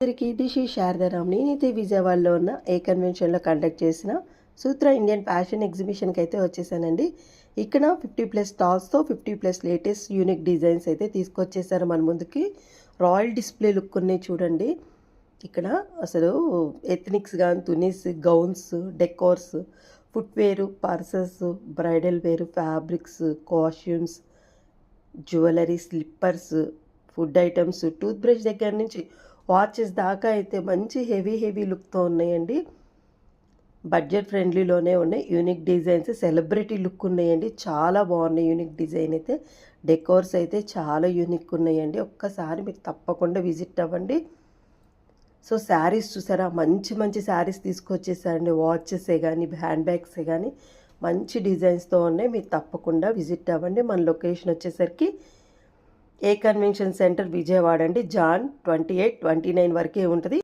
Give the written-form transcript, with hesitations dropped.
అందరికీ దిశి శారదారాం. నేనైతే విజయవాడలో ఉన్న ఏ కన్వెన్షన్లో కండక్ట్ చేసిన సూత్ర ఇండియన్ ఫ్యాషన్ ఎగ్జిబిషన్కి అయితే వచ్చేసానండి. ఇక్కడ 50+ స్టాల్స్తో 50+ లేటెస్ట్ యూనిక్ డిజైన్స్ అయితే తీసుకొచ్చేసారు మన ముందుకి. రాయల్ డిస్ప్లే లుక్ ఉన్నాయి చూడండి. ఇక్కడ అసలు ఎథనిక్స్ కానీ tunics gowns, decors, footwear, purses, bridal wear, fabrics, costumes, jewellery, slippers, food items, toothbrush దగ్గర నుంచి వాచెస్ దాకా అయితే మంచి హెవీ లుక్తో ఉన్నాయండి. బడ్జెట్ ఫ్రెండ్లీలోనే ఉన్నాయి. యూనిక్ డిజైన్స్, సెలబ్రిటీ లుక్ ఉన్నాయండి. చాలా బాగున్నాయి యూనిక్ డిజైన్ అయితే. డెకోర్స్ అయితే చాలా యూనిక్ ఉన్నాయండి. ఒక్కసారి మీరు తప్పకుండా విజిట్ అవ్వండి. సో శారీస్ చూసారా, మంచి శారీస్ తీసుకొచ్చేసారండి. వాచెసే కానీ హ్యాండ్ బ్యాగ్సే కానీ మంచి డిజైన్స్తో ఉన్నాయి. మీరు తప్పకుండా విజిట్ అవ్వండి. మన లొకేషన్ వచ్చేసరికి ఏ కన్వెన్షన్ సెంటర్ విజయవాడ అండి. జాన్ 28, 29 వరకే ఉంటుంది.